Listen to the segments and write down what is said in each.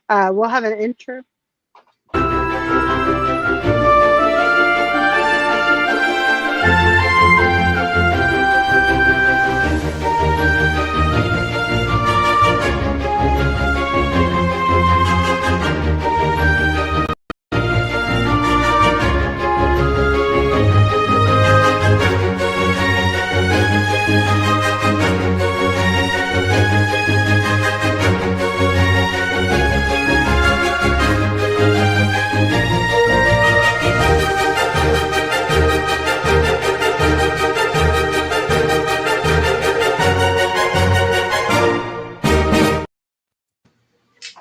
we'll have an intro.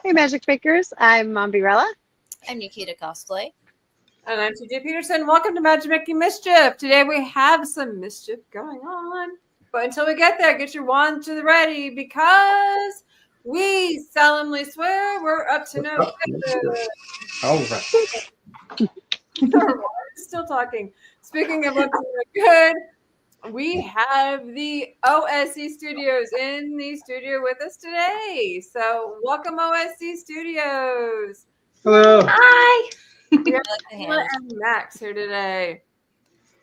Hey, Magic Makers. I'm Mombirella. I'm Nikita Cosplay. And I'm TJ Peterson. Welcome to Magic Making Mischief. Today we have some mischief going on. But until we get there, get your wand to the ready because we solemnly swear we're up to no good. All right. Still talking. Speaking of up to no good, we have the OSC Studios in the studio with us today. So welcome, OSC Studios. Hello. Hi. We have Michaela and Max here today.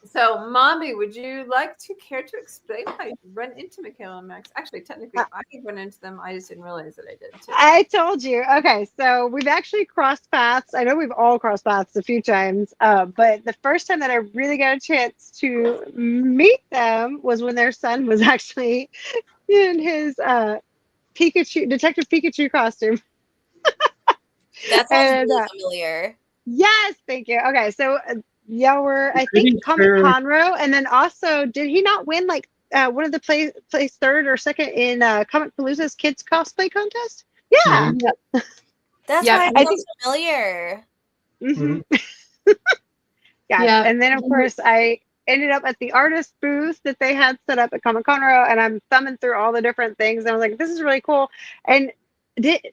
So, Mombi, would you like to care to explain how you run into Michaela and Max? Actually, technically, I run into them. I just didn't realize that I did too. I told you. Okay, so we've actually crossed paths. I know we've all crossed paths a few times, but the first time that I really got a chance to meet them was when their son was actually in his Detective Pikachu costume. That sounds really familiar. Yes, thank you. Okay, so y'all were, I think, Comic Conroe, and then also, did he not win like one of the place third or second in Comic Palooza's kids cosplay contest? Yeah, That's why it sounds familiar. Mm-hmm. Yeah, and then of course I ended up at the artist booth that they had set up at Comic Conroe, and I'm thumbing through all the different things, and I was like, this is really cool. And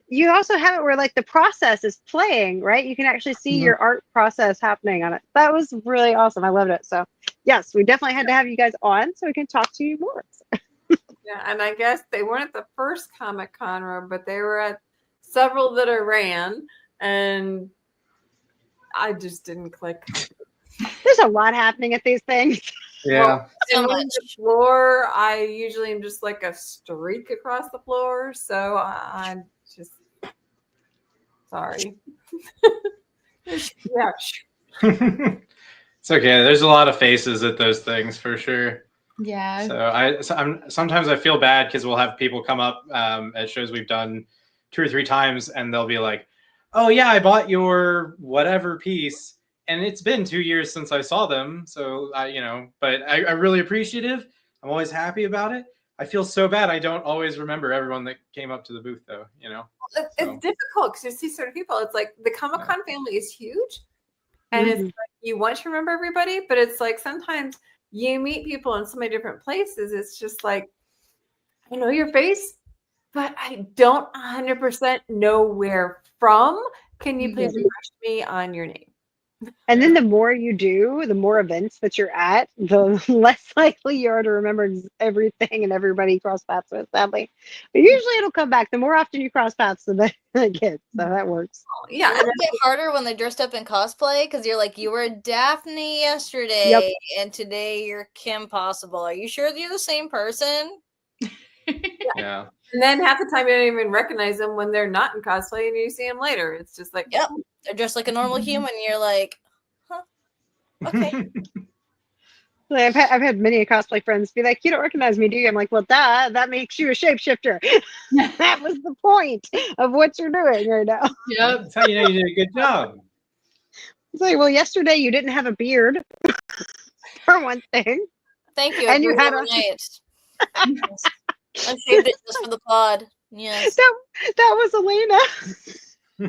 you also have it where like the process is playing, right? You can actually see your art process happening on it. That was really awesome. I loved it. So yes, we definitely had to have you guys on so we can talk to you more. Yeah, and I guess they weren't at the first Comic Conroe, but they were at several that I ran, and I just didn't click. There's a lot happening at these things. Yeah. Well, on the floor, I usually am just like a streak across the floor, so I'm just sorry. Yeah. It's okay. There's a lot of faces at those things for sure. Yeah. So sometimes I feel bad because we'll have people come up at shows we've done 2 or 3 times, and they'll be like, "Oh yeah, I bought your whatever piece." And it's been 2 years since I saw them. So, but I'm really appreciative. I'm always happy about it. I feel so bad. I don't always remember everyone that came up to the booth, though, It's difficult because you see certain people. It's like the Comic-Con family is huge. And it's like you want to remember everybody, but it's like sometimes you meet people in so many different places. It's just like, I know your face, but I don't 100% know where from. Can you please refresh me on your name? And then the more you do, the more events that you're at, the less likely you are to remember everything and everybody you cross paths with, sadly. But usually it'll come back. The more often you cross paths, the better it gets. So that works. Yeah. It's a bit harder when they're dressed up in cosplay because you're like, you were Daphne yesterday and today you're Kim Possible. Are you sure you're the same person? Yeah. And then half the time you don't even recognize them when they're not in cosplay and you see them later. It's just like, yep, they're just like a normal human. You're like, huh, okay. I've had many cosplay friends be like, "You don't recognize me, do you?" I'm like, "Well, duh, that makes you a shapeshifter." That was the point of what you're doing right now. Yeah, that's how you know you did a good job. It's like, well, yesterday you didn't have a beard, for one thing. Thank you. And you had I shaved it just for the pod. Yes. That was Elena. She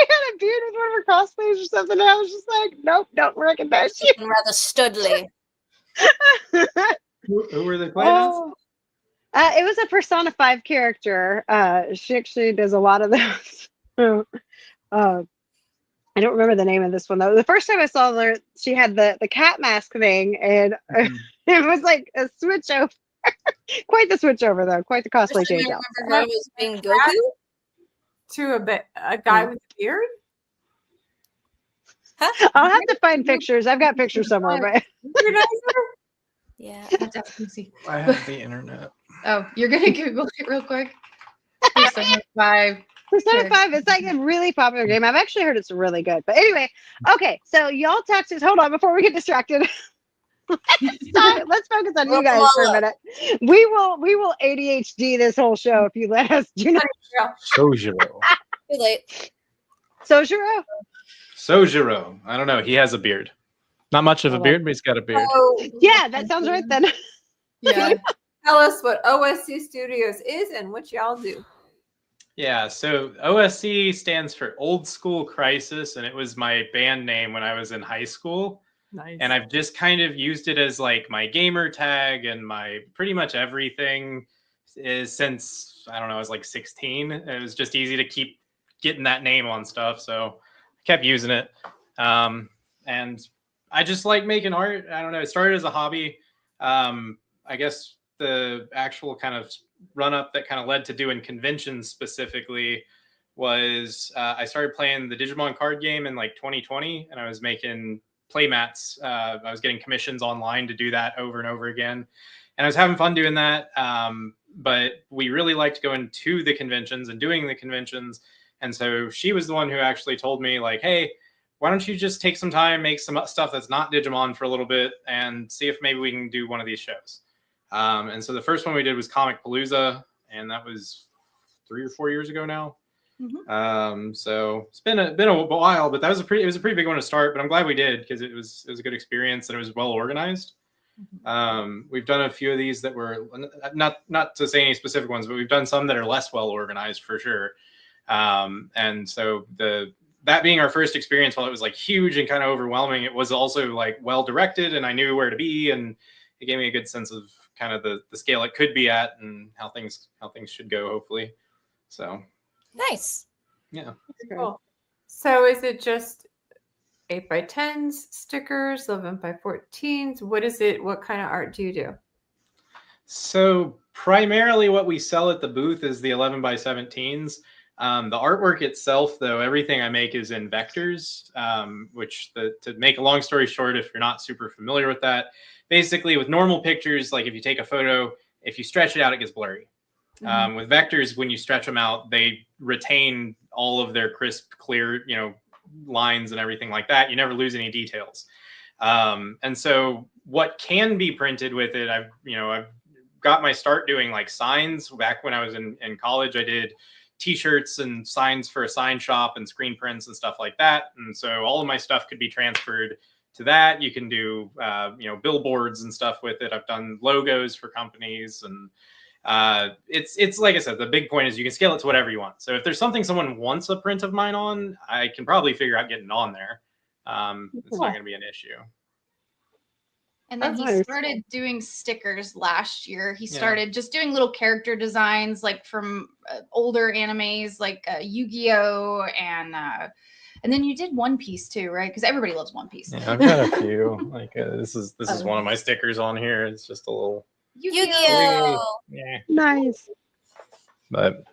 had a beard with one of her cosplays or something. And I was just like, nope, don't recognize you. Rather studly. Who were they playing? It was a Persona 5 character. She actually does a lot of those. I don't remember the name of this one though. The first time I saw her, she had the cat mask thing, and it was like a switch over. Quite the switch over though. Quite the cosplay change. I remember her was being Goku. to a guy with a beard? Huh? I'll have to find pictures. I've got pictures somewhere, but Yeah. I'll definitely see. I have the internet. Oh, you're gonna Google it real quick. Persona 5. Persona 5 is like a really popular game. I've actually heard it's really good. But anyway, okay, so y'all Texas, hold on before we get distracted. Let's focus on you guys for a minute. We will ADHD this whole show if you let us. Do not. Sojiro. Too late. Sojiro? Sojiro. I don't know. He has a beard. Not much of a beard, but he's got a beard. Oh, Yeah, that sounds right then. Yeah. tell us what OSC Studios is and what y'all do. Yeah, so OSC stands for Old School Crisis, and it was my band name when I was in high school. Nice. And I've just kind of used it as like my gamer tag and my pretty much everything is since, I don't know, I was like 16. It was just easy to keep getting that name on stuff. So I kept using it. And I just like making art. I don't know. It started as a hobby. I guess the actual kind of run up that kind of led to doing conventions specifically was I started playing the Digimon card game in like 2020, and I was making playmats. I was getting commissions online to do that over and over again, and I was having fun doing that. But we really liked going to the conventions and doing the conventions, and so she was the one who actually told me like, hey, why don't you just take some time, make some stuff that's not Digimon for a little bit, and see if maybe we can do one of these shows. And so the first one we did was Comic Palooza, and that was 3 or 4 years ago now. Mm-hmm. So it's been a while, but that was it was a pretty big one to start. But I'm glad we did because it was a good experience and it was well organized. We've done a few of these that were not to say any specific ones, but we've done some that are less well organized for sure. And so that being our first experience, while it was like huge and kind of overwhelming, it was also like well directed, and I knew where to be, and it gave me a good sense of kind of the scale it could be at and how things should go, hopefully. So nice. Yeah. Cool. So is it just 8x10s, stickers, 11x14s? What is it? What kind of art do you do? So primarily what we sell at the booth is the 11x17s. The artwork itself, though, everything I make is in vectors, which to make a long story short, if you're not super familiar with that, basically with normal pictures, like if you take a photo, if you stretch it out, it gets blurry. Mm-hmm. With vectors, when you stretch them out, they retain all of their crisp, clear, lines and everything like that. You never lose any details. And so what can be printed with it, I've got my start doing like signs. Back when I was in college, I did T-shirts and signs for a sign shop and screen prints and stuff like that. And so all of my stuff could be transferred to that. You can do, billboards and stuff with it. I've done logos for companies, and it's like I said, the big point is you can scale it to whatever you want. So if there's something someone wants a print of mine on, I can probably figure out getting on there. It's not going to be an issue. And then he started doing stickers last year. He started just doing little character designs, like from older animes, like Yu-Gi-Oh! And then you did One Piece too, right? Because everybody loves One Piece. Yeah, I've got a few. Like this is one of my stickers on here. It's just a little Yu-Gi-Oh! Yeah. Nice. But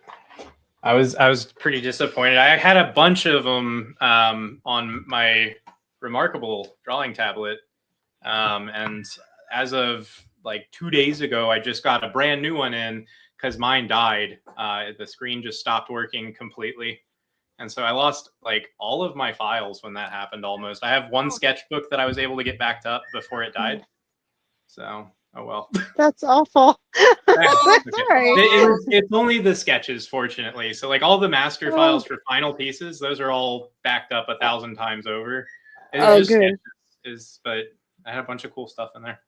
I was pretty disappointed. I had a bunch of them on my Remarkable drawing tablet. And as of like 2 days ago, I just got a brand new one in because mine died. The screen just stopped working completely. And so I lost like all of my files when that happened almost. I have one sketchbook that I was able to get backed up before it died. So, oh well. That's awful. Sorry. It's only the sketches, fortunately. So like all the master files for final pieces, those are all backed up 1,000 times over. It's just good. Sketches, but I had a bunch of cool stuff in there.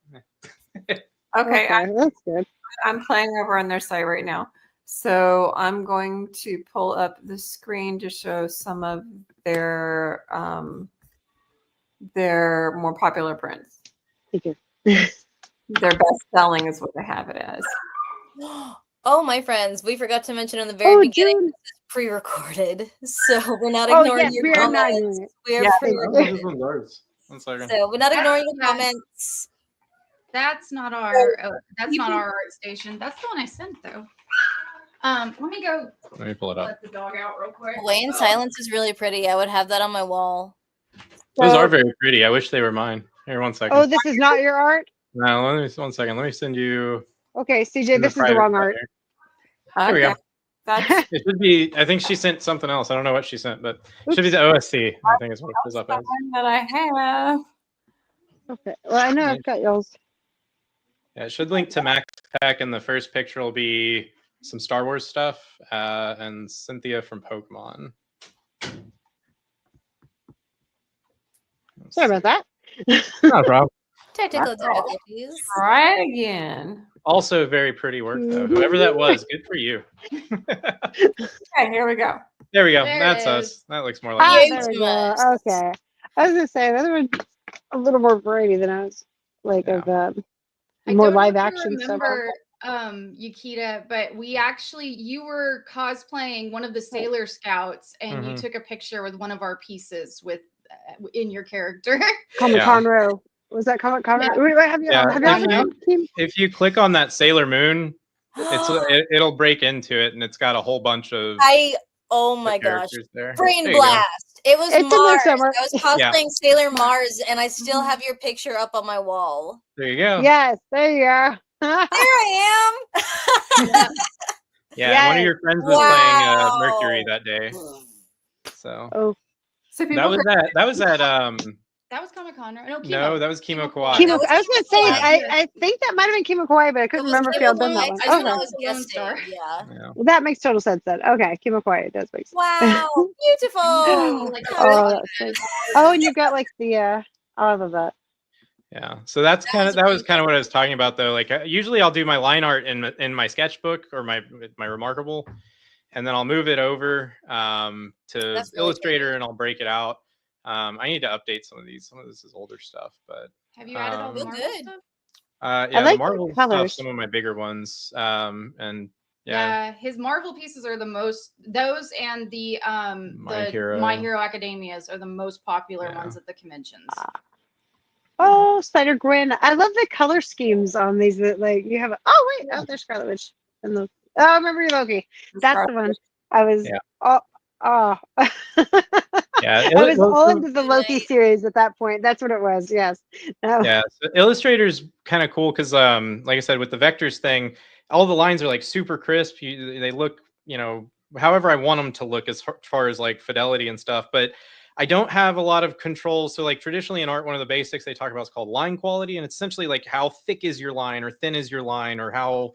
Okay, that's good. I'm playing over on their site right now. So I'm going to pull up the screen to show some of their more popular prints. Thank you. Their best selling is what they have it as. Oh, my friends, we forgot to mention in the very beginning, this is pre-recorded. So we're not ignoring your comments. We are pre-recorded. So we're not ignoring your comments. That's not our art station. That's the one I sent though. Let me go. Let me pull it up. Let the dog out real quick. Away in Silence is really pretty. I would have that on my wall. Those are very pretty. I wish they were mine. Here, 1 second. Oh, this is not your art? No, let me 1 second. Let me send you. Okay, CJ, this is the wrong art. There we go. It should be. I think she sent something else. I don't know what she sent, but it should be the OSC. I think is what it shows up as. That I have. Okay. Well, I know I've got y'all's. Yeah, it should link to Max Pack, and the first picture will be some Star Wars stuff and Cynthia from Pokemon. Sorry about that. No problem. Technical difficulties. Try again. Also very pretty work, though. Whoever that was, good for you. Okay, here we go. There we go. There That's it us. is. That looks more like Ah, there we go. Okay. I was gonna say that was a little more variety than I was like of more live action stuff. Yukita, but you were cosplaying one of the Sailor Scouts, and you took a picture with one of our pieces with in your character. Comic Conroe. Was that Comic Conroe? If you click on that Sailor Moon, it'll break into it, and it's got a whole bunch of oh my gosh, there. Brain blast. It was Mars. I was cosplaying Sailor Mars, and I still have your picture up on my wall. There you go. Yes, there you are. There I am. Yeah, one of your friends was playing Mercury that day. So that was at That was Comic Con, right? No, that was Kimo Kawaii. I was gonna say I think that might have been Kimo Kawaii, but I couldn't remember if y'all done that one. Okay. Yeah. Well, that makes total sense then. Okay, Kimo Kawaii, it does make sense. Wow, beautiful. And you've got like the I love that. Yeah, so that was kind of what I was talking about, though. Like usually I'll do my line art in my sketchbook or my Remarkable, and then I'll move it over to Illustrator and I'll break it out. I need to update some of these. Some of this is older stuff, but have you added all the Marvel stuff? Yeah, the Marvel stuff, some of my bigger ones, and his Marvel pieces are the most. Those and the My Hero Academias are the most popular ones at the conventions. Oh, Spider Gwen! I love the color schemes on these. That like you have. There's Scarlet Witch and the. Oh, remember Loki? That's the one. I was. Yeah, I was all into the Loki series at that point. That's what it was. Yes. Yeah, so Illustrator's kind of cool because, like I said, with the vectors thing, all the lines are like super crisp. They look, however I want them to look as far as like fidelity and stuff. But I don't have a lot of control. So like traditionally in art, one of the basics they talk about is called line quality, and it's essentially like how thick is your line or thin is your line or how,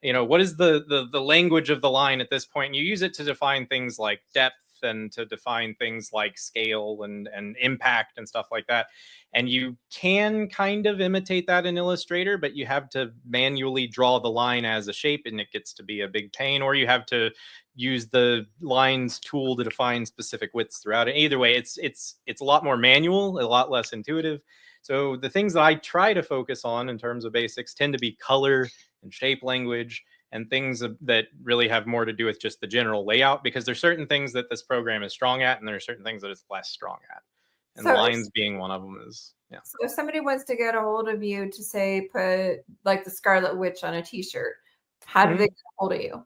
what is the language of the line at this point. And you use it to define things like depth and to define things like scale and impact and stuff like that. And you can kind of imitate that in Illustrator, but you have to manually draw the line as a shape, and it gets to be a big pain, or you have to use the lines tool to define specific widths throughout it. Either way, it's a lot more manual, a lot less intuitive. So the things that I try to focus on in terms of basics tend to be color and shape language, and things that really have more to do with just the general layout, because there's certain things that this program is strong at, and there are certain things that it's less strong at. And lines being one of them is, So if somebody wants to get a hold of you to say, put like the Scarlet Witch on a t-shirt, how do they get a hold of you?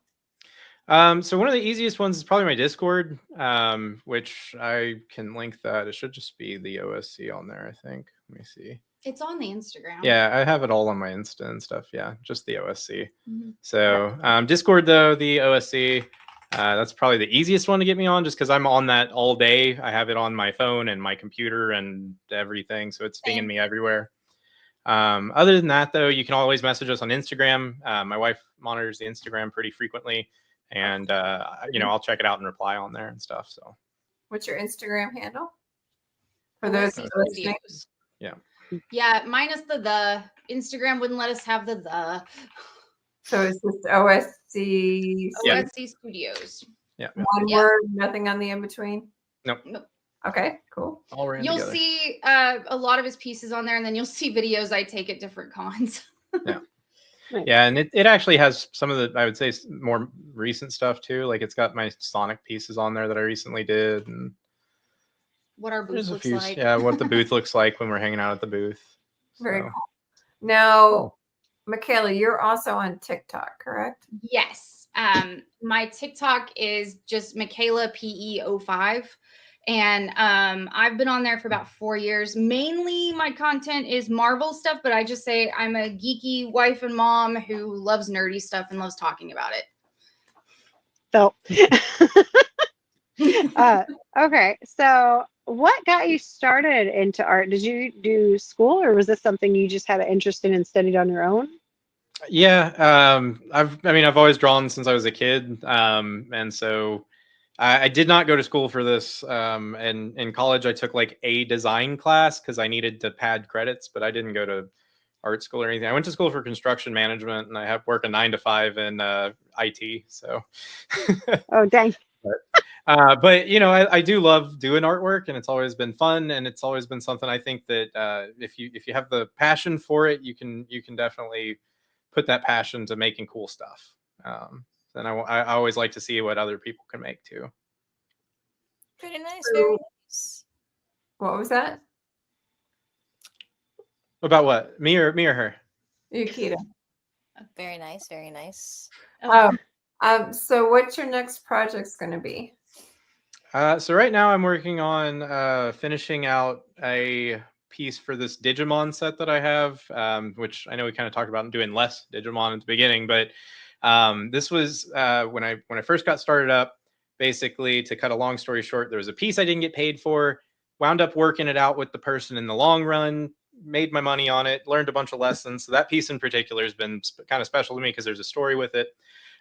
So one of the easiest ones is probably my Discord, which I can link that. It should just be the OSC on there, I think. Let me see. It's on the Instagram. Yeah, I have it all on my Insta and stuff. Yeah, just the OSC. So Discord, though, the OSC, that's probably the easiest one to get me on, just because I'm on that all day. I have it on my phone and my computer and everything, so it's pinging me everywhere. Other than that, though, you can always message us on Instagram. My wife monitors the Instagram pretty frequently, and I'll check it out and reply on there and stuff. So, what's your Instagram handle? For those videos. Yeah, minus the Instagram wouldn't let us have the. So it's just OSC Studios. Yeah. One word, nothing on the in between. Nope. Okay, cool. You'll see a lot of his pieces on there, and then you'll see videos I take at different cons. Yeah, and it actually has some of the, I would say, more recent stuff too. Like it's got my Sonic pieces on there that I recently did, and what our booth looks like. Yeah, what the booth looks like when we're hanging out at the booth. Very cool. Now, Michaela, you're also on TikTok, correct? Yes. My TikTok is just Michaela PE05. And I've been on there for about 4 years. Mainly my content is Marvel stuff, but I just say I'm a geeky wife and mom who loves nerdy stuff and loves talking about it. So, okay. So what got you started into art? Did you do school, or was this something you just had an interest in and studied on your own? Yeah, I've always drawn since I was a kid, and so I did not go to school for this. And in college, I took like a design class because I needed to pad credits, but I didn't go to art school or anything. I went to school for construction management, and I have work a 9 to 5 in IT. So, oh dang. But you know, I do love doing artwork, and it's always been fun, and it's always been something I think that if you have the passion for it, you can definitely put that passion to making cool stuff. And I always like to see what other people can make too. Very nice, very nice. What was that? About what? Me or her? Yukita. Very nice, very nice. So what's your next project's going to be? So right now I'm working on finishing out a piece for this Digimon set that I have, which I know we kind of talked about doing less Digimon at the beginning, but this was when I first got started up. Basically, to cut a long story short, there was a piece I didn't get paid for, wound up working it out with the person in the long run, made my money on it, learned a bunch of lessons. So that piece in particular has been kind of special to me because there's a story with it.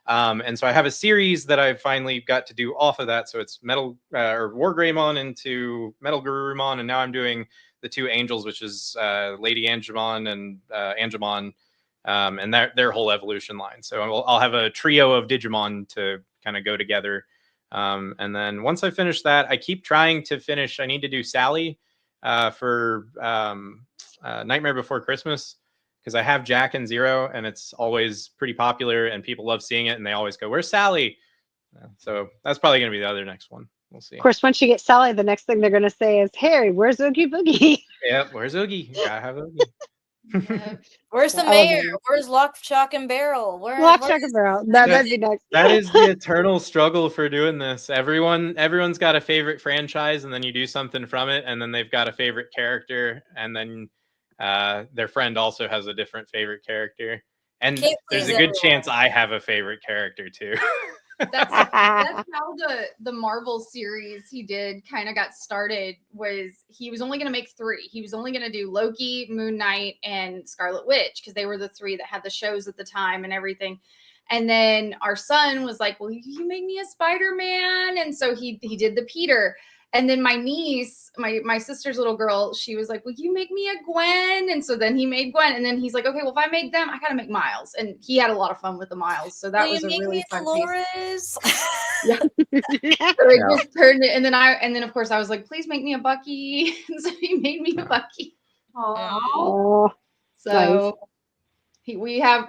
And so I have a series that I finally got to do off of that. So it's Metal or War Greymon into Metal Garurumon, and now I'm doing the two angels, which is Lady Angemon and Angemon, and their whole evolution line. So I'll have a trio of Digimon to kind of go together. And then once I finish that, I keep trying to finish. I need to do Sally for Nightmare Before Christmas, because I have Jack and Zero, and it's always pretty popular, and people love seeing it, and they always go, "Where's Sally?" So that's probably going to be the other next one. We'll see. Of course, once you get Sally, the next thing they're going to say is, "Harry, where's Oogie Boogie?" Yep, where's Oogie? Gotta have Oogie. Where's the mayor? Where's Lock, Shock, and Barrel? Lock, Shock, and Barrel. That'd be next. That is the eternal struggle for doing this. Everyone's got a favorite franchise, and then you do something from it, and then they've got a favorite character, and then their friend also has a different favorite character. And there's a good chance I have a favorite character too. That's how the Marvel series he did kind of got started. Was he was only going to make 3. He was only going to do Loki, Moon Knight, and Scarlet Witch, because they were the 3 that had the shows at the time and everything. And then our son was like, "Well, you make me a Spider-Man," and so he did the Peter. And then my niece, my sister's little girl, she was like, "Will you make me a Gwen?" And so then he made Gwen. And then he's like, "Okay, well, if I make them, I got to make Miles." And he had a lot of fun with the Miles. So that was a really fun piece. Yeah. So it just turned it. And then of course I was like, "Please make me a Bucky." And so he made me a Bucky. Oh, so nice.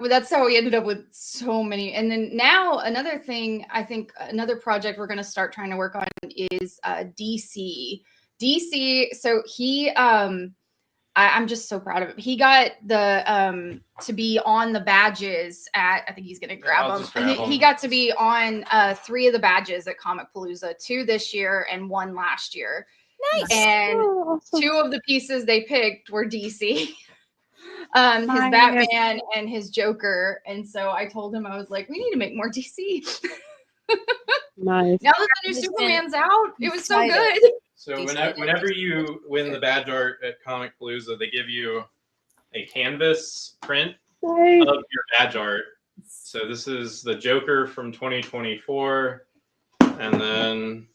That's how we ended up with so many. And then now another thing, I think another project we're going to start trying to work on is DC. So he I'm just so proud of him. He got the to be on the badges at, I think he's gonna grab them. He got to be on 3 of the badges at Comic Palooza, 2 this year and 1 last year. Nice. And awesome. 2 of the pieces they picked were DC. His Batman and his Joker. And so I told him, I was like, we need to make more DC. Nice. Now that the new Superman's out, it was so good. So whenever you win the badge art at Comic Palooza, they give you a canvas print of your badge art. So this is the Joker from 2024, and then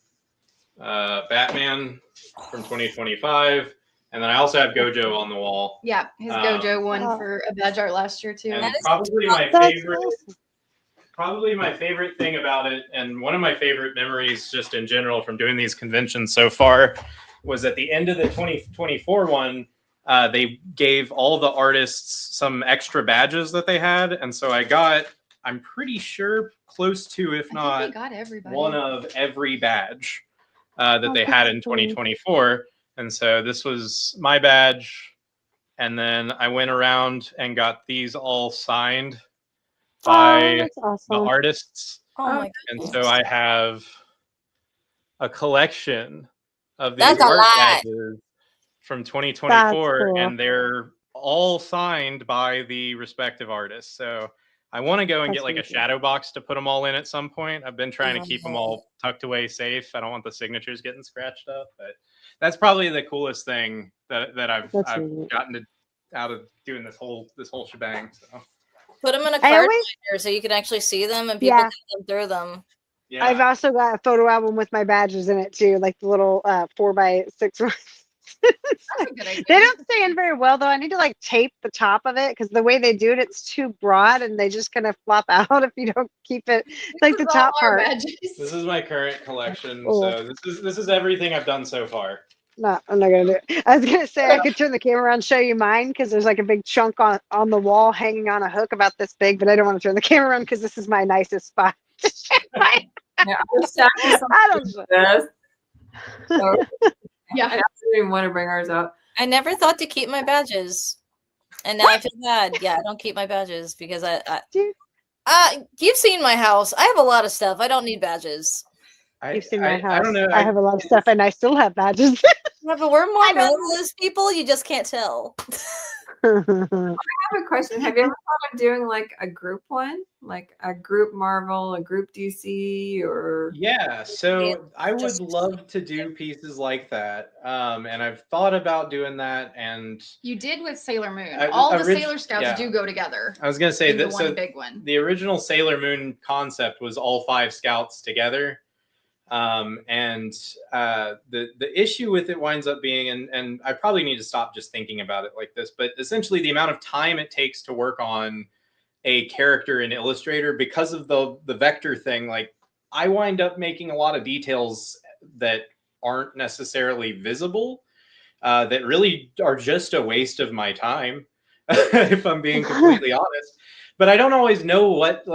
Batman from 2025. And then I also have Gojo on the wall. Yeah, his Gojo won for a badge art last year too. And probably my favorite thing about it, and one of my favorite memories just in general from doing these conventions so far, was at the end of the 2024 one, they gave all the artists some extra badges that they had. And so I got, I'm pretty sure, close to, if not one of every badge that they had in 2024. And so this was my badge. And then I went around and got these all signed. by awesome. the artists. Oh my And goodness. so I have a collection of these That's a art lot. badges from 2024, cool. and they're all signed by the respective artists. So I want to go and get like a shadow box to put them all in at some point. I've been trying to keep them all tucked away safe. I don't want the signatures getting scratched up, but that's probably the coolest thing that I've gotten to out of doing this whole shebang. So put them in a card binder so you can actually see them and people can come through them. Yeah. I've also got a photo album with my badges in it too, like the little 4x6 ones. They don't stay in very well though. I need to like tape the top of it because the way they do it, it's too broad and they just kind of flop out if you don't keep it. It's like the top part. This is my current collection. So this is everything I've done so far. No, I'm not gonna do it. I was gonna say I could turn the camera around and show you mine because there's like a big chunk on the wall hanging on a hook about this big, but I don't want to turn the camera around because this is my nicest spot. I don't know. So, yeah, I didn't want to bring ours out. I never thought to keep my badges, and now I feel bad. Yeah, I don't keep my badges because you've seen my house. I have a lot of stuff. I don't need badges. You've seen my house. I don't know. I have a lot of stuff, and I still have badges. Yeah, but we're more minimalist people. You just can't tell. I have a question. Have you ever thought of doing like a group one, like a group Marvel, a group DC, or? Yeah, so I would love to do pieces like that, and I've thought about doing that. And you did with Sailor Moon. All the Sailor Scouts do go together. I was gonna say that one big one. The original Sailor Moon concept was all 5 Scouts together. And the issue with it winds up being, and I probably need to stop just thinking about it like this, but essentially the amount of time it takes to work on a character in Illustrator because of the vector thing, like I wind up making a lot of details that aren't necessarily visible, that really are just a waste of my time, if I'm being completely honest. But I don't always know what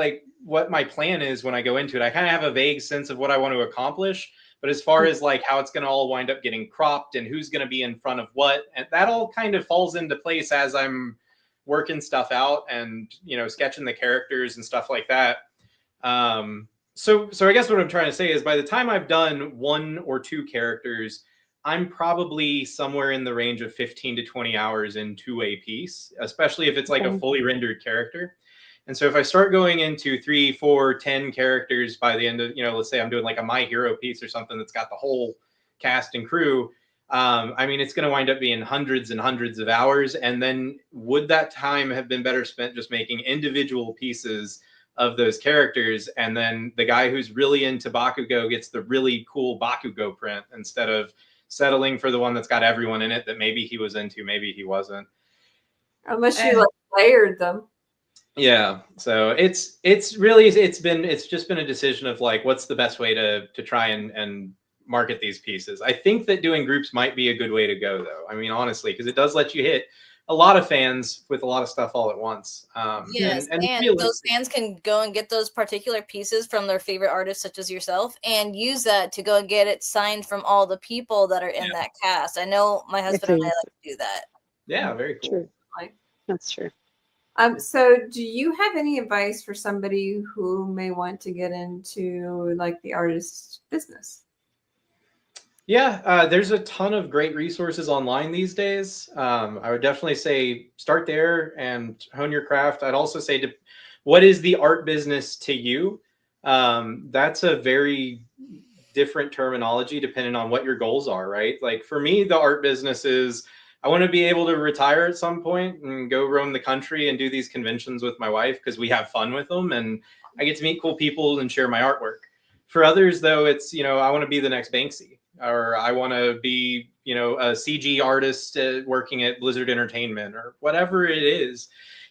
my plan is when I go into it. I kind of have a vague sense of what I want to accomplish, but as far as like how it's going to all wind up getting cropped and who's going to be in front of what, and that all kind of falls into place as I'm working stuff out and, you know, sketching the characters and stuff like that. So I guess what I'm trying to say is by the time I've done 1 or 2 characters, I'm probably somewhere in the range of 15 to 20 hours into a piece, especially if it's like a fully rendered character. And so if I start going into 3, 4, 10 characters by the end of, you know, let's say I'm doing like a My Hero piece or something that's got the whole cast and crew, I mean, it's going to wind up being hundreds and hundreds of hours. And then would that time have been better spent just making individual pieces of those characters? And then the guy who's really into Bakugo gets the really cool Bakugo print instead of settling for the one that's got everyone in it that maybe he was into, maybe he wasn't. Unless you like layered them. Yeah, so it's just been a decision of like what's the best way to try and market these pieces. I think that doing groups might be a good way to go though. I mean, honestly, because it does let you hit a lot of fans with a lot of stuff all at once. Yes, and those fans can go and get those particular pieces from their favorite artists, such as yourself, and use that to go and get it signed from all the people that are in that cast. I know my husband and I like to do that. Yeah, very cool. True. That's true. So do you have any advice for somebody who may want to get into like the artist business? Yeah, there's a ton of great resources online these days. I would definitely say start there and hone your craft. I'd also say, what is the art business to you? That's a very different terminology depending on what your goals are, right? Like for me, the art business is I want to be able to retire at some point and go roam the country and do these conventions with my wife because we have fun with them and I get to meet cool people and share my artwork. For others, though, it's, you know, I want to be the next Banksy, or I want to be, you know, a CG artist working at Blizzard Entertainment or whatever it is.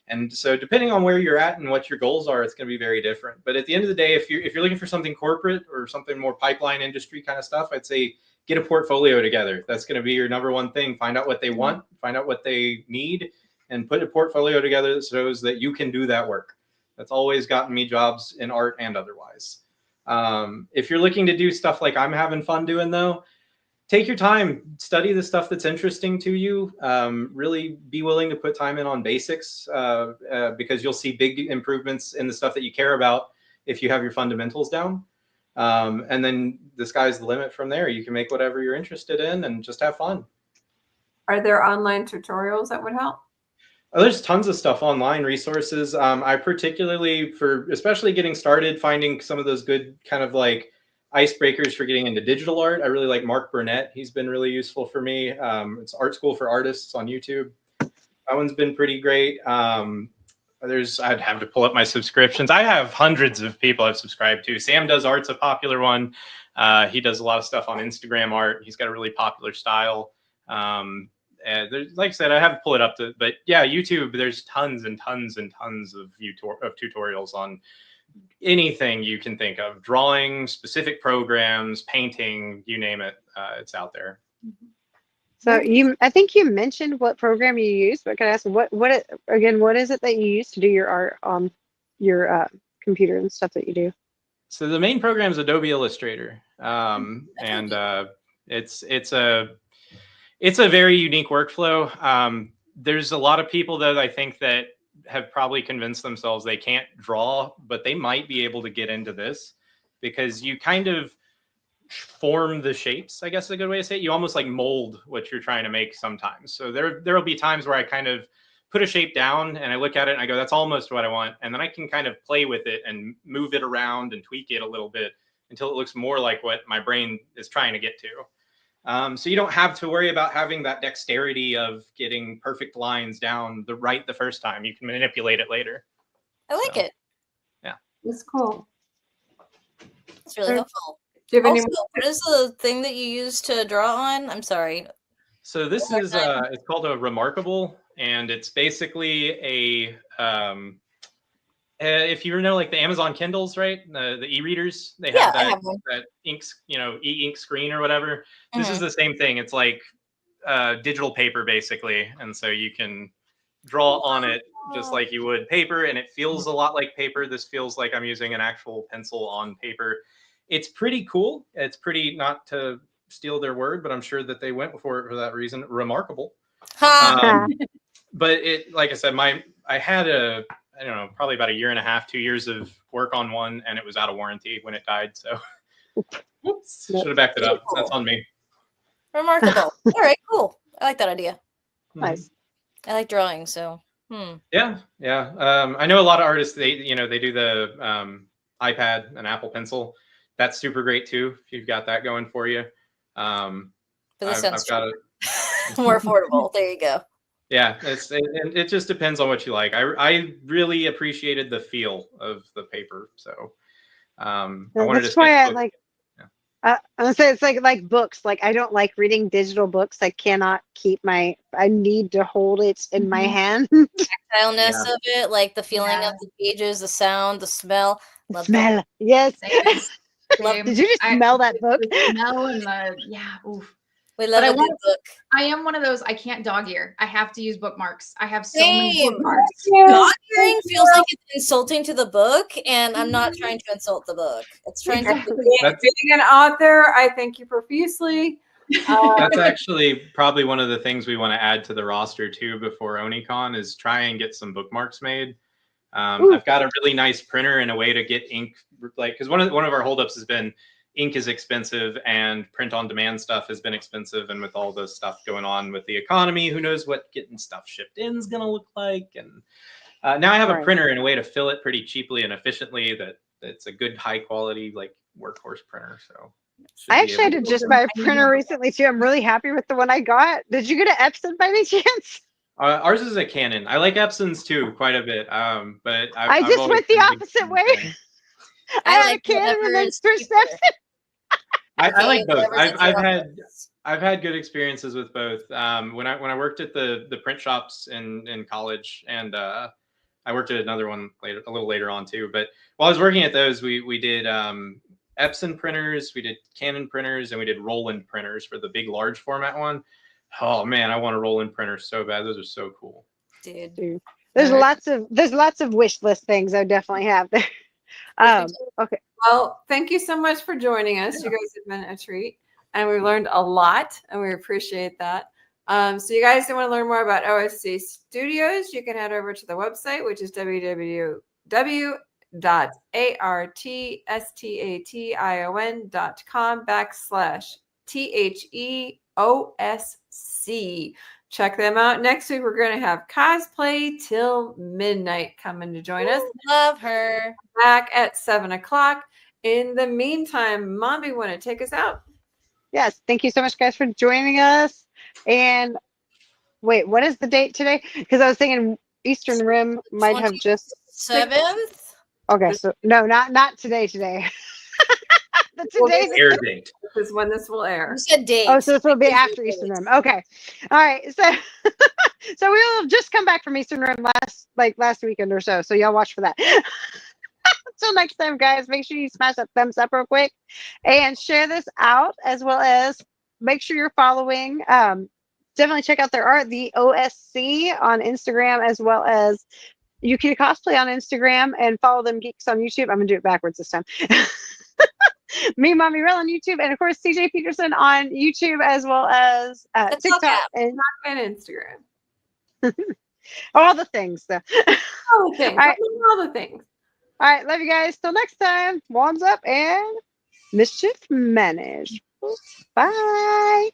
And so depending on where you're at and what your goals are, it's going to be very different. But at the end of the day, if you're looking for something corporate or something more pipeline industry kind of stuff, I'd say get a portfolio together. That's going to be your number one thing. Find out what they want, find out what they need, and put a portfolio together that shows that you can do that work. That's always gotten me jobs in art and otherwise. If you're looking to do stuff like I'm having fun doing, though, take your time, study the stuff that's interesting to you. Really be willing to put time in on basics because you'll see big improvements in the stuff that you care about if you have your fundamentals down. And then the sky's the limit from there. You can make whatever you're interested in and just have fun. Are there online tutorials that would help? Oh, there's tons of stuff online, resources. I particularly, for especially getting started, finding some of those good kind of like icebreakers for getting into digital art. I really like Mark Burnett. He's been really useful for me. It's Art School for Artists on YouTube. That one's been pretty great. I'd have to pull up my subscriptions. I have hundreds of people I've subscribed to. Sam Does Art's a popular one. He does a lot of stuff on Instagram art. He's got a really popular style. And like I said, I have to pull it up but yeah, YouTube, there's tons and tons and tons of tutorials on anything you can think of, drawing, specific programs, painting, you name it, it's out there. So I think you mentioned what program you use, but can I ask what is it that you use to do your art on your computer and stuff that you do? So the main program is Adobe Illustrator, and it's a very unique workflow. There's a lot of people that I think that have probably convinced themselves they can't draw, but they might be able to get into this because you kind of form the shapes, I guess is a good way to say it. You almost like mold what you're trying to make sometimes. So there will be times where I kind of put a shape down and I look at it and I go, that's almost what I want. And then I can kind of play with it and move it around and tweak it a little bit until it looks more like what my brain is trying to get to. So you don't have to worry about having that dexterity of getting perfect lines down the first time. You can manipulate it later. I like it. Yeah. It's cool. It's really helpful. Do you have any what is the thing that you use to draw on? I'm sorry. So this is it's called a Remarkable, and it's basically a if you know like the Amazon Kindles, right? The e-readers, they have that inks, e-ink screen or whatever. This is the same thing. It's like digital paper basically, and so you can draw on it just like you would paper, and it feels a lot like paper. This feels like I'm using an actual pencil on paper. It's pretty cool. It's pretty, not to steal their word, but I'm sure that they went for it for that reason. Remarkable. But it, like I said, I had I don't know, probably about a year and a half, 2 years of work on one, and it was out of warranty when it died. So should have backed it up. Cool. That's on me. Remarkable. All right, cool. I like that idea. Nice. I like drawing, so. Yeah. I know a lot of artists. They do the iPad and Apple Pencil. That's super great too if you've got that going for you. But this sounds more affordable. There you go. Yeah, it just depends on what you like. I really appreciated the feel of the paper, so I wanted that's to. Why I like. I'm gonna say it's like books. Like I don't like reading digital books. I cannot keep I need to hold it in my hand. Tactileness of it, like the feeling of the pages, the sound, the smell. Love smell. Yes. Did you just smell that book? The smell and oof. We love a good book. I am one of those, I can't dog ear. I have to use bookmarks. I have so many bookmarks. Dog earing feels like it's insulting to the book, and I'm not trying to insult the book. It's trying to being an author, I thank you profusely. That's actually probably one of the things we want to add to the roster too before OniCon is try and get some bookmarks made. I've got a really nice printer and a way to get ink, like, because one of our holdups has been ink is expensive and print on demand stuff has been expensive, and with all the stuff going on with the economy, who knows what getting stuff shipped in is going to look like. And now I have a printer and a way to fill it pretty cheaply and efficiently that it's a good high quality like workhorse printer. So I actually had to just buy a printer recently too. I'm really happy with the one I got. Did you get an Epson by any chance? Ours is a Canon. I like Epsons too quite a bit, but I just went the opposite way. I had a Canon and then switched Epson. I like both. I've had good experiences with both. When I worked at the print shops in college, and I worked at another one a little later on too. But while I was working at those, we did Epson printers, we did Canon printers, and we did Roland printers for the big large format one. Oh man, I want a Roland printer so bad. Those are so cool. Dude. There's lots of wish list things I definitely have there. Okay. Well, thank you so much for joining us. You guys have been a treat. and we learned a lot, and we appreciate that. So you guys want to learn more about OSC Studios, you can head over to the website, which is www.artstation.com/THEOSC. Check them out. Next week, we're going to have Cosplay Till Midnight coming to join us. Love her. Back at 7 o'clock. In the meantime, Mommy, want to take us out? Yes. Thank you so much, guys, for joining us. And wait, what is the date today? Because I was thinking Eastern Rim might have just 7th. Okay, so no, not today. Today's air date. This is when this will air. You said date. Oh, so this will be after Eastern Rim. Okay, all right. So so we'll just come back from Eastern Rim last weekend or so. So y'all watch for that. Until next time, guys, make sure you smash that thumbs up real quick and share this out, as well as make sure you're following. Definitely check out their art, the OSC on Instagram, as well as Yukita Cosplay on Instagram, and follow them geeks on YouTube. I'm gonna do it backwards this time. Me, Mommy Rell on YouTube, and of course CJ Peterson on YouTube, as well as TikTok and Instagram. all the things. All the things. All the things. All right, love you guys. Till next time, wands up and mischief managed. Bye.